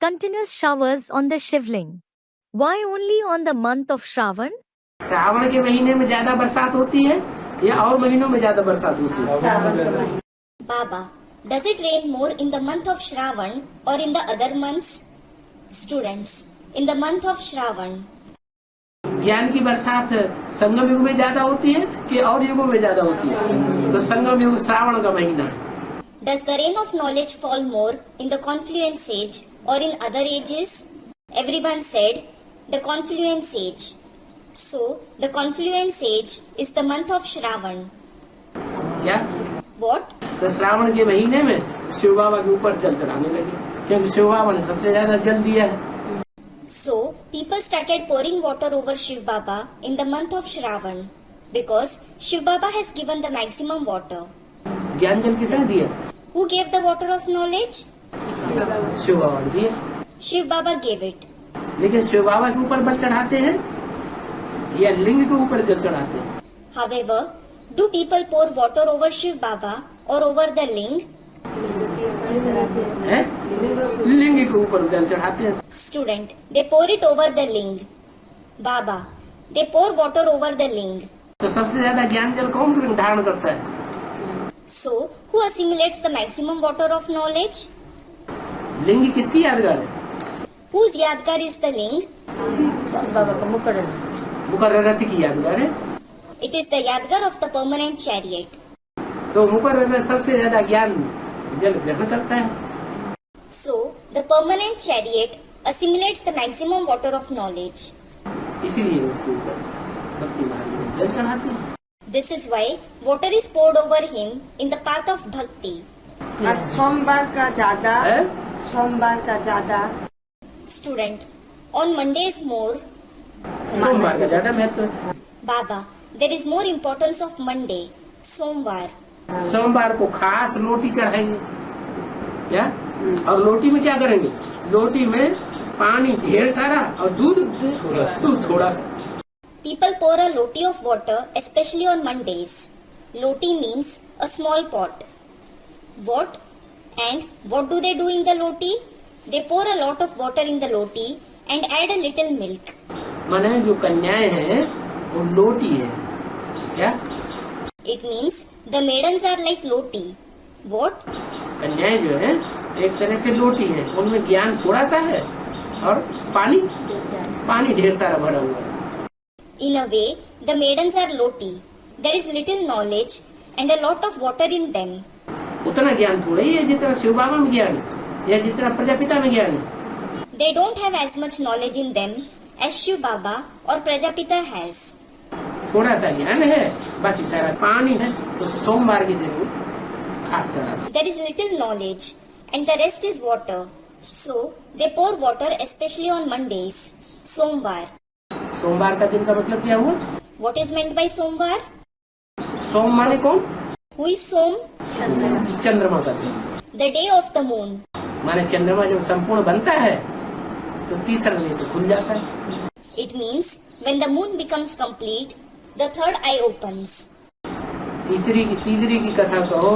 continuous showers on the Shivling. Why only on the month of Shravan? Shravan के महीने में ज्यादा बरसात होती है या और महीनों में ज्यादा बरसात होती है? Baba, does it rain more in the month of Shravan or in the other months? Students, in the month of Shravan. ज्ञान की बरसात संगम युग में ज्यादा होती है कि और युगों में ज्यादा होती है? तो संगम युग श्रावण का महीना है। Does the rain of knowledge fall more in the confluence age or in other ages? Everyone said the confluence age. So, the confluence age is the month of Shravan. क्या? What? तो श्रावण के महीने में शिव बाबा के ऊपर जल चढ़ाने लगे क्योंकि शिव बाबा ने सबसे ज्यादा जल दिया है। So, people started pouring water over Shiv Baba in the month of Shravan because Shiv Baba has given the maximum water. ज्ञान जल किसने दिया? Who gave the water of knowledge? Shiv बाबा ने दिया। Shiv Baba gave it. लेकिन शिव बाबा के ऊपर बल चढ़ाते हैं या लिंग के ऊपर जल चढ़ाते हैं? However, do people pour water over Shiv Baba or over the ling? हैं? लिंग के ऊपर जल चढ़ाते हैं। Student, they pour it over the ling. Baba, they pour water over the ling. तो सबसे ज्यादा ज्ञान जल कौन धारण करता है? So, who assimilates the maximum water of knowledge? लिंग किसकी यादगार है? Whose yadgar is the ling? मुकर्रर की यादगार है। It is the yadgar of the permanent chariot. तो मुकर्रर सबसे ज्यादा ज्ञान जल ग्रहण करता है। So, the permanent chariot assimilates the maximum water of knowledge. इसीलिए उसके ऊपर भक्ति मार्ग में जल चढ़ाते हैं। This is why water is poured over him in the path of bhakti. और सोमवार का ज्यादा है? सोमवार का ज्यादा Student, on Mondays more. सोमवार का ज्यादा महत्व है। Baba, there is more importance of Monday, Somvar. सोमवार को खास रोटी चढ़ाएंगे क्या? और रोटी में क्या करेंगे? रोटी में पानी ढेर सारा और दूध थोड़ा सा। People pour a loti of water, especially on Mondays. Loti means a small pot. What? And what do they do in the loti? They pour a lot of water in the loti and add a little milk. माने जो कन्याएं हैं वो लोटी है क्या? It means the maidens are like loti. What? कन्याएं जो है एक तरह से लोटी है, उनमें ज्ञान थोड़ा सा है और पानी ढेर सारा भरा हुआ है। In a way, the maidens are loti. There is little knowledge and a lot of water in them. उतना ज्ञान थोड़ा ही है जितना शिव बाबा में ज्ञान है या जितना प्रजापिता में ज्ञान है। They don't have as much knowledge in them as Shiv Baba or Prajapita has. थोड़ा सा ज्ञान है, बाकी सारा पानी है। तो सोमवार के दिन खास चढ़ाते। There is little knowledge and the rest is water. So, they pour water especially on Mondays, Somvar. सोमवार का दिन का मतलब क्या हुआ? What is meant by Somvar? सोम माने कौन? Who is Som? चंद्रमा का दिन। The day of the moon. माने चंद्रमा जब संपूर्ण बनता है तो तीसरा नेत्र खुल जाता है। It means when the moon becomes complete, the third eye opens. तीसरी की कथा कहो,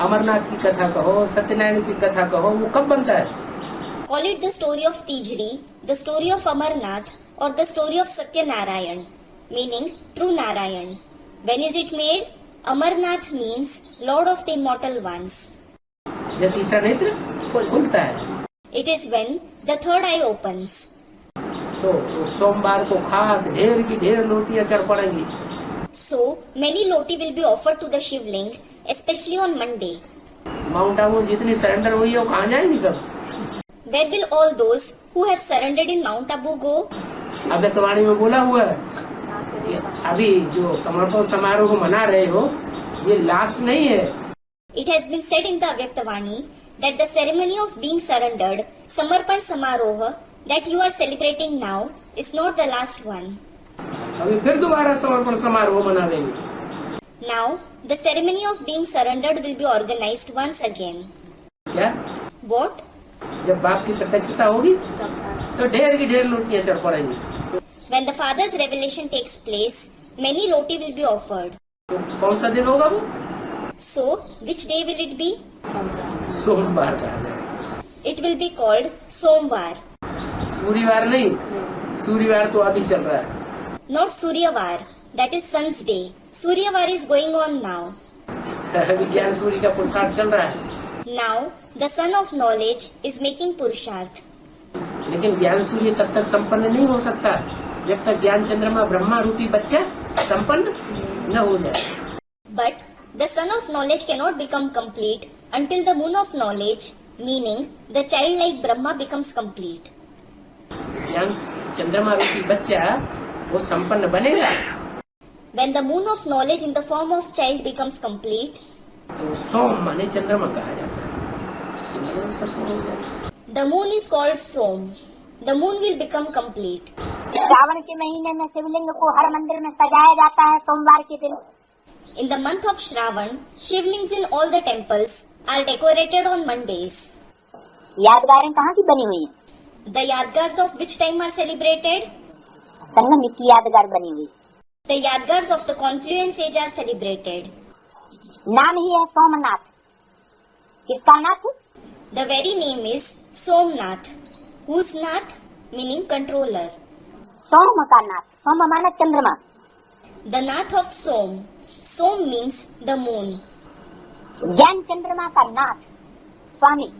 अमरनाथ की कथा कहो, सत्यनारायण की कथा कहो, वो कब बनता है? Call it the story of Tijri, the story of Amarnath, or the story of Satyanarayan, meaning true Narayan. When is it made? Amarnath means Lord of the Immortal Ones. जब तीसरा नेत्र खुलता है It is when the third eye opens. तो सोमवार को खास ढेर की ढेर लोटियां चढ़ पड़ेंगी। So, many loti will be offered to the Shivling, especially on Monday. Mount Abu जितनी सरेंडर हुई है वो कहाँ जाएंगी सब? Where will all those who have surrendered in Mount Abu go? अव्यक्तवाणी में बोला हुआ है कि अभी जो समर्पण समारोह मना रहे हो ये लास्ट नहीं है। It has been said in the Avyaktavani that the ceremony of being surrendered, Samarpan Samaroha, that you are celebrating now is not the last one. अभी फिर दोबारा समर्पण समारोह मनावेंगे। Now, the ceremony of being surrendered will be organized once again. क्या? What? जब बाप की प्रत्यक्षता होगी तो ढेर की ढेर लोटियां चढ़ पड़ेंगी। When the Father's revelation takes place, many loti will be offered. तो कौन सा दिन होगा वो? So, which day will it be? सोमवार का आ जाएगा। It will be called Somvar, सूर्यवार नहीं, सूर्यवार तो अभी चल रहा है. not Suryavar. That is sun's day. Suryavar is going on now. अभी ज्ञान सूर्य का पुरुषार्थ चल रहा है. Now, the son of knowledge is making Purusharth. लेकिन ज्ञान सूर्य तब तक संपन्न नहीं हो सकता जब तक ज्ञान चंद्रमा ब्रह्मा रूपी बच्चा संपन्न न हो जाए. But the son of knowledge cannot become complete until the moon of knowledge, meaning the childlike Brahma, becomes complete. ज्ञान चंद्रमा रूपी बच्चा वो संपन्न बनेगा When the moon of knowledge in the form of child becomes complete, तो सोम माने चंद्रमा कहा जाता है. चंद्रमा संपूर्ण हो जाएगा. the moon is called Som. The moon will become complete. Shravan के महीने में शिवलिंग को हर मंदिर में सजाया जाता है सोमवार के दिन. In the month of Shravan, Shivlings in all the temples are decorated on Mondays. यादगारें कहाँ की बनी हुई है? The Yadgars of which time are celebrated? संगम की यादगार बनी हुई. The Yadgars of the Confluence age are celebrated. नाम ही है सोमनाथ. किसका नाथ? The very name is Somnath. Whose Nath? Meaning controller. सोम का नाथ. सोम माना चंद्रमा. The Nath of Som. Som means the moon. ज्ञान चंद्रमा का नाथ स्वामी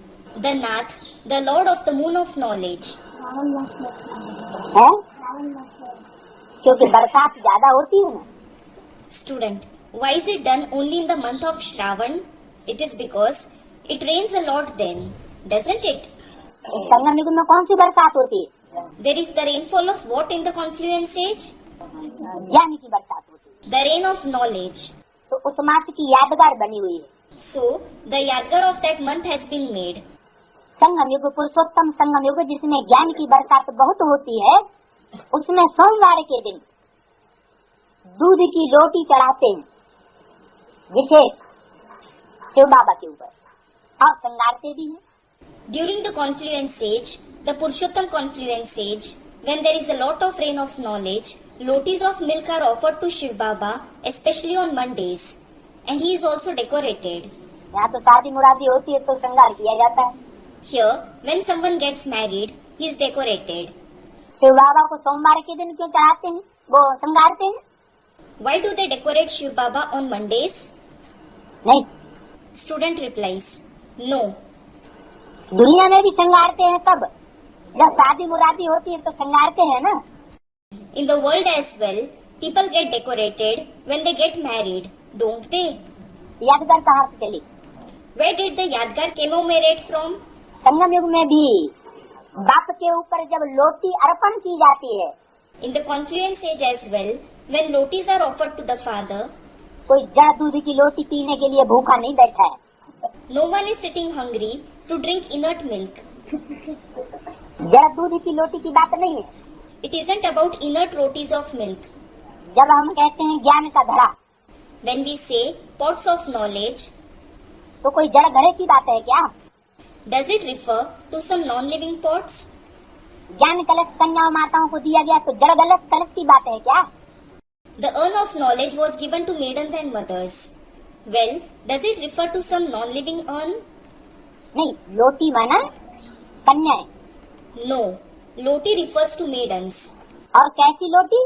The Nath, the Lord of the moon of knowledge. है, क्योंकि बरसात ज्यादा होती है ना. Student, why is it done only in the month of Shravan? It is because it rains a lot then, doesn't it? संगम युग में कौन सी बरसात होती है? There is the rainfall of what in the confluence age? ज्ञान की बरसात होती है. The rain of knowledge. तो उस मास की यादगार बनी हुई है. So, the Yadgar of that month has been made. संगम युग पुरुषोत्तम संगम युग जिसमें ज्ञान की बरसात बहुत होती है, उसमें सोमवार के दिन दूध की रोटी चढ़ाते हैं विशेष शिव बाबा के ऊपर और संगारते भी हैं. During the confluence age, the Purushottam confluence age, when there is a lot of rain of knowledge, lotis of milk are offered to Shiv Baba, especially on Mondays, and he is also decorated. यहाँ तो शादी मुरादी होती है तो श्रृंगार किया जाता है. Here, when someone gets married, he is decorated. Shiv बाबा को सोमवार के दिन क्यों चढ़ाते हैं, वो श्रृंगारते हैं? Why do they decorate Shiv Baba on Mondays? नहीं, Student replies, no. दुनिया में भी श्रृंगारते हैं. तब जब शादी मुरादी होती है तो श्रृंगारते हैं ना. In the world as well, people get decorated when they get married, don't they? यादगार कहाँ से चली? Where did the Yadgar commemorate from? संगम युग में भी बाप के ऊपर जब लोटी अर्पण की जाती है, In the confluence age as well, when lotis are offered to the father, कोई जड़ दूध की लोटी पीने के लिए भूखा नहीं बैठा है. no one is sitting hungry to drink inert milk. जड़ दूध की लोटी की बात नहीं है. It isn't about inert rotis of milk. जब हम कहते हैं ज्ञान का घड़ा, When we say pots of knowledge, तो कोई जड़ घड़े की बात है क्या? does it refer to some non-living pots? ज्ञान कलश कन्या माताओं को दिया गया तो जड़ कलश की बात है क्या? The urn of knowledge was given to maidens and mothers. Well, does it refer to some non-living urn? नहीं, लोटी माना कन्याएं. No. Loti refers to maidens. और कैसी लोटी?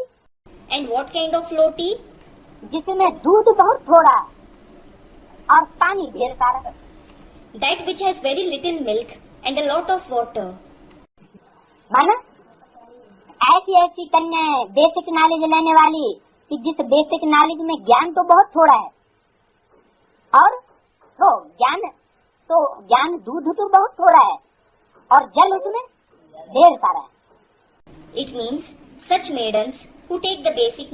And what kind of loti? जिसमें दूध बहुत थोड़ा और पानी ढेर सारा. That which has very little milk and a lot of water. माना ऐसी ऐसी कन्याएं बेसिक नॉलेज लेने वाली कि जिस बेसिक नॉलेज में ज्ञान तो बहुत थोड़ा है और ज्ञान दूध तो बहुत थोड़ा है और जल उसमें ढेर सारा है. It means such maidens who take the basic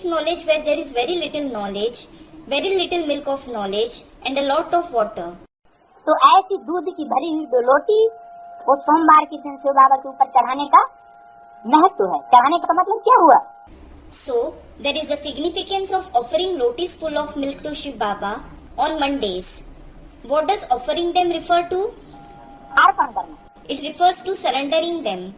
knowledge where there is very little knowledge, very little milk of knowledge and a lot of water. तो ऐसी दूध की भरी हुई लोटी वो सोमवार के दिन शिव बाबा के ऊपर चढ़ाने का महत्व है. चढ़ाने का मतलब क्या हुआ? So, there is a significance of offering lotis full of milk to Shiv Baba on Mondays. What does offering them refer to? अर्पण करना. It refers to surrendering them.